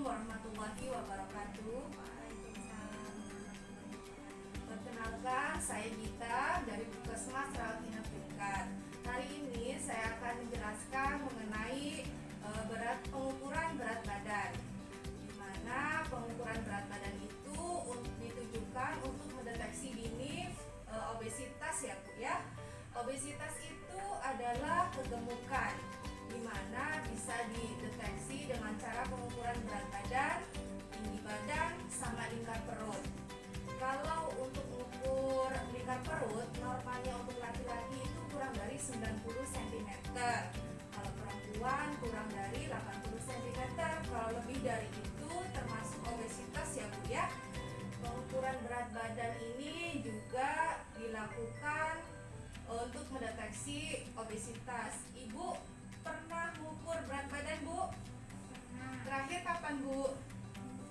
warahmatullahi wabarakatuh. Waalaikumsalam. Perkenalkan, saya Gita dari Puskesmas Rawat Inap Dekat. Hari ini saya akan menjelaskan mengenai pengukuran berat badan. Di mana pengukuran berat badan itu ditujukan untuk mendeteksi dini obesitas ya Bu ya. Obesitas itu adalah kegemukan, di mana bisa dideteksi dengan cara pengukuran berat badan, tinggi badan, sama lingkar perut. Kalau untuk mengukur lingkar perut, normalnya untuk laki-laki itu kurang dari 90 cm. Kalau perempuan kurang dari 80 cm. Kalau lebih dari itu termasuk obesitas ya Bu ya. Pengukuran berat badan ini juga dilakukan untuk mendeteksi obesitas. Ibu pernah mengukur berat badan Bu? Pernah. Terakhir kapan Bu?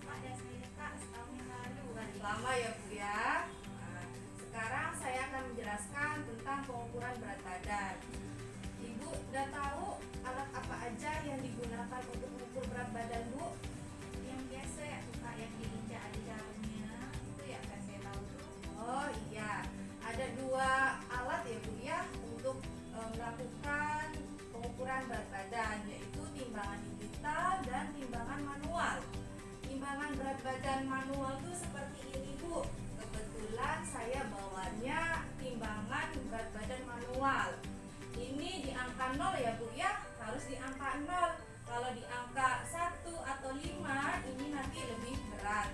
Ada saya Kak setahun yang lalu kali. Lama ya Bu ya. Nah, sekarang saya akan menjelaskan tentang pengukuran berat badan. Ibu udah tahu alat apa aja yang digunakan untuk mengukur berat badan Bu? Yang biasa ya tuh Kak, yang diinjak ada jarumnya. Itu ya Kak saya tahu tuh. Oh iya, ada dua alat ya Bu ya untuk melakukan pengukuran berat badan, yaitu timbangan digital dan timbangan manual. Timbangan berat badan manual itu seperti ini Bu. Kebetulan saya bawanya timbangan berat badan manual. Ini di angka 0 ya Bu ya, harus di angka 0. Kalau di angka 1 atau 5 ini nanti lebih berat.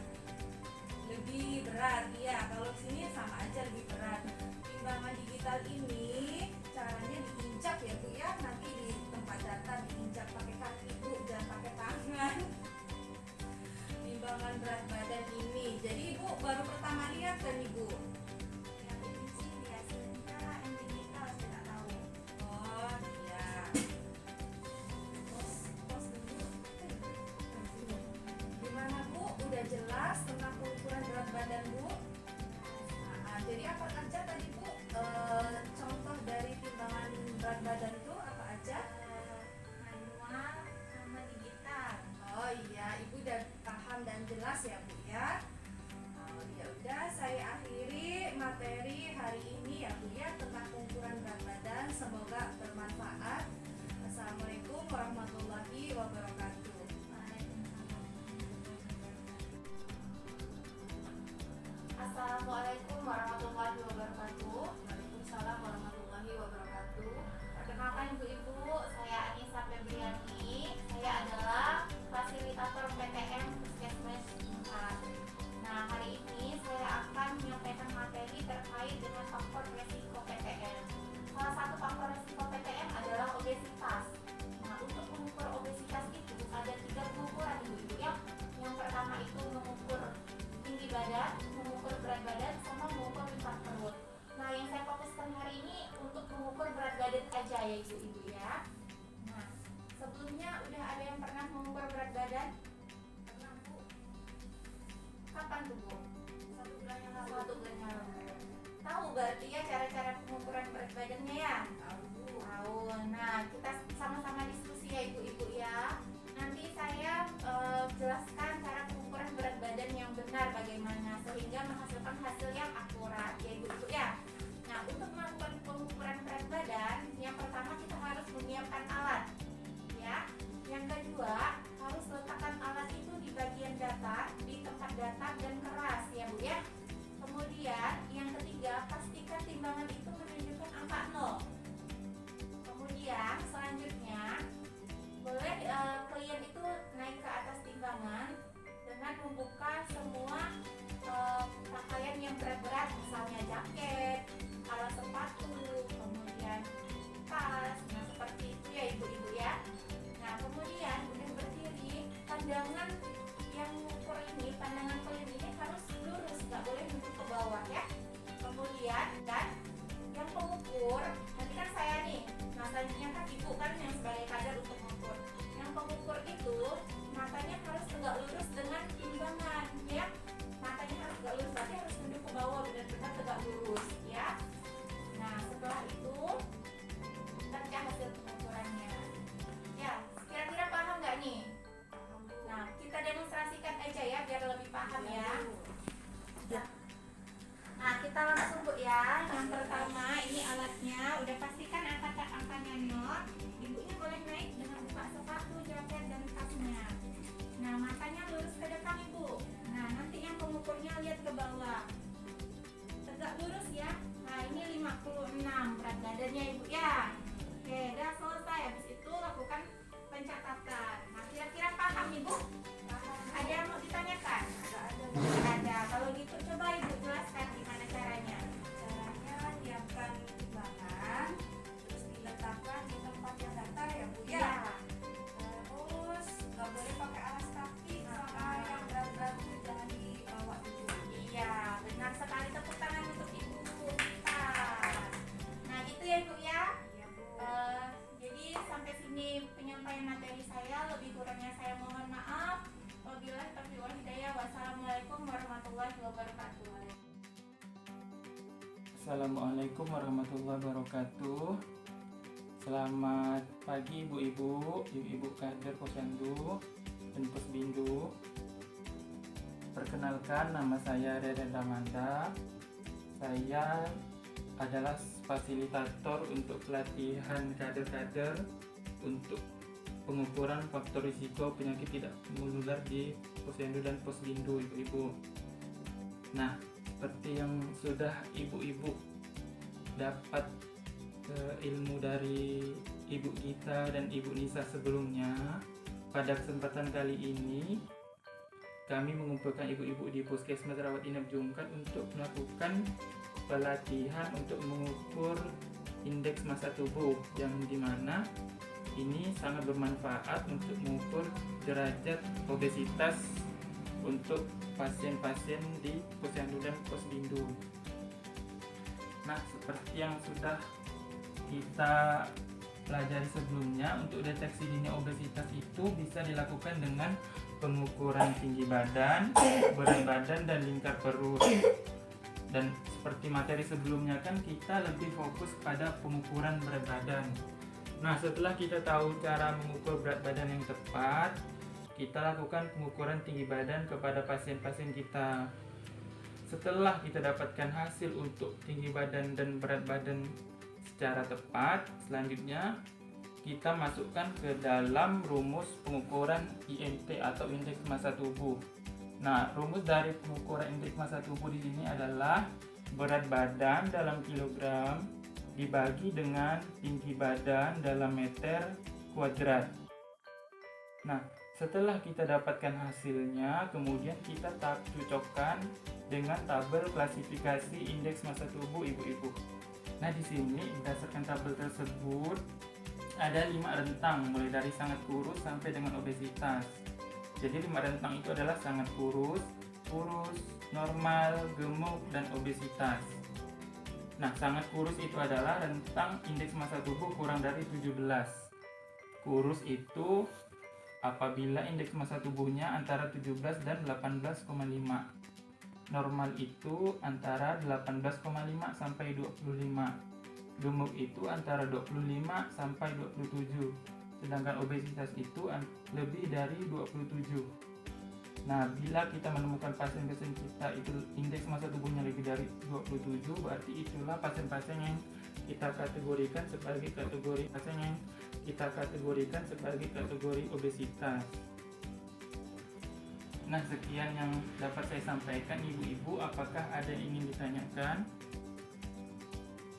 Lebih berat ya, kalau di sini sama aja lebih berat. Timbangan digital ini caranya diinjak ya Bu ya, nanti di tempat data diinjak pakai kaki Bu, jangan pakai tangan. Timbangan berat badan ini, jadi Ibu baru pertama lihat kan Ibu? Yang ini sih biasanya yang digital saya tak tahu. Oh iya. Pos dulu. Gimana Bu? Udah jelas tentang pengukuran berat badan Bu? Nah, jadi apa aja tadi Bu? Contoh dari timbangan berat badan itu apa aja? Manual sama digital. Oh iya, Ibu udah paham dan jelas ya Bu ya. Oh, ya udah, saya akhiri materi hari ini ya Bu ya tentang pengukuran berat badan. Semoga bermanfaat. Assalamualaikum warahmatullahi wabarakatuh. Waalaikumsalam. Assalamualaikum warahmatullahi wabarakatuh. Waalaikumsalam warahmatullahi wabarakatuh. Perkenalkan ibu-ibu, saya Anissa Febriani. Saya adalah fasilitator PTM Puskesmas 4. Nah, hari ini saya akan menyampaikan materi terkait dengan faktor resiko PTM. Salah satu faktor resiko PTM adalah obesitas. Nah, untuk mengukur obesitas itu ada 3 pengukuran ibu-ibu ya. Yang pertama itu mengukur tinggi badan, mengukur berat badan, sama mengukur lingkar perut. Nah, yang saya fokuskan hari ini untuk mengukur berat badan aja ya ibu-ibu ya. Nah, sebelumnya udah ada yang pernah mengukur berat badan? Pernah Bu, Kapan tuh Bu? 1 bulan yang lalu. 1 bulan yang lalu. Tahu berarti ya cara-cara pengukuran berat badannya ya? Tahu Bu. Tahu. Nah, kita sama-sama diskusi ya ibu-ibu ya. Nanti saya jelaskan cara pengukuran berat badan yang benar bagaimana sehingga menghasilkan hasil yang akurat ya ibu-ibu ya. Nah, untuk melakukan pengukuran berat badan, yang pertama kita harus menyiapkan alat ya. Yang kedua, harus letakkan alat itu di bagian datar, di tempat datar dan keras ya Bu ya. Kemudian yang ketiga, pastikan timbangan itu menunjukkan angka 0. Kemudian selanjutnya pencatatan. Nah, kira-kira paham Ibu? Ada yang mau ditanyakan? Nggak ada. Ada. Kalau gitu coba Ibu jelaskan gimana caranya. Caranya diamkan timbangan, terus diletakkan di tempat yang datar ya Bu ya. Iya. Terus nggak boleh pakai alas kaki sama yang berat-berat itu jangan dibawa dulu. Iya, benar sekali. Tepuk tangan untuk Ibu kita. Nah, gitu ya Ibu ya. Ya Bu. Jadi sampai sini penyampaian materi saya. Lebih kurangnya saya mohon maaf. Wabillahi taufiq wal hidayah. Wassalamualaikum warahmatullahi wabarakatuh. Assalamualaikum warahmatullahi wabarakatuh. Selamat pagi ibu-ibu, ibu-ibu kader Posyandu dan Posbindu. Perkenalkan, nama saya Reden Ramanda. Saya adalah fasilitator untuk pelatihan kader-kader untuk pengukuran faktor risiko penyakit tidak menular di Posyandu dan Posbindu, ibu-ibu. Nah, seperti yang sudah ibu-ibu dapat ilmu dari ibu kita dan ibu Nisa sebelumnya, pada kesempatan kali ini kami mengumpulkan ibu-ibu di Puskesmas Rawat Inap Jungkat untuk melakukan pelatihan untuk mengukur indeks massa tubuh, yang dimana ini sangat bermanfaat untuk mengukur derajat obesitas untuk pasien-pasien di Posyandu dan Posbindu. Nah, seperti yang sudah kita pelajari sebelumnya, untuk deteksi dini obesitas itu bisa dilakukan dengan pengukuran tinggi badan, berat badan, dan lingkar perut. Dan seperti materi sebelumnya kan kita lebih fokus pada pengukuran berat badan. Nah, setelah kita tahu cara mengukur berat badan yang tepat, kita lakukan pengukuran tinggi badan kepada pasien-pasien kita. Setelah kita dapatkan hasil untuk tinggi badan dan berat badan secara tepat, selanjutnya kita masukkan ke dalam rumus pengukuran IMT atau indeks massa tubuh. Nah, rumus dari pengukuran indeks massa tubuh di sini adalah berat badan dalam kilogram dibagi dengan tinggi badan dalam meter kuadrat. Nah, setelah kita dapatkan hasilnya, kemudian kita cocokkan dengan tabel klasifikasi indeks massa tubuh ibu-ibu. Nah, di sini berdasarkan tabel tersebut ada 5 rentang, mulai dari sangat kurus sampai dengan obesitas. Jadi 5 rentang itu adalah sangat kurus, normal, gemuk, dan obesitas. Nah, sangat kurus itu adalah rentang indeks massa tubuh kurang dari 17. Kurus itu apabila indeks massa tubuhnya antara 17 dan 18,5. Normal itu antara 18,5 sampai 25. Gemuk itu antara 25 sampai 27. Sedangkan obesitas itu lebih dari 27. Nah, bila kita menemukan pasien-pasien kita itu indeks massa tubuhnya lebih dari 27, berarti itulah pasien-pasien yang kita kategorikan sebagai kategori obesitas. Nah, sekian yang dapat saya sampaikan ibu-ibu. Apakah ada yang ingin ditanyakan?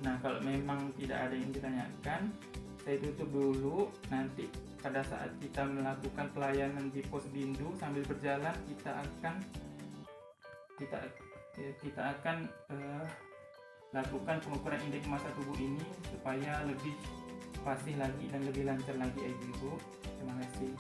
Nah, kalau memang tidak ada yang ditanyakan, saya tutup dulu. Nanti pada saat kita melakukan pelayanan di Posbindu, sambil berjalan kita akan lakukan pengukuran indeks massa tubuh ini supaya lebih pasti lagi dan lebih lancar lagi ibu-ibu. Terima kasih.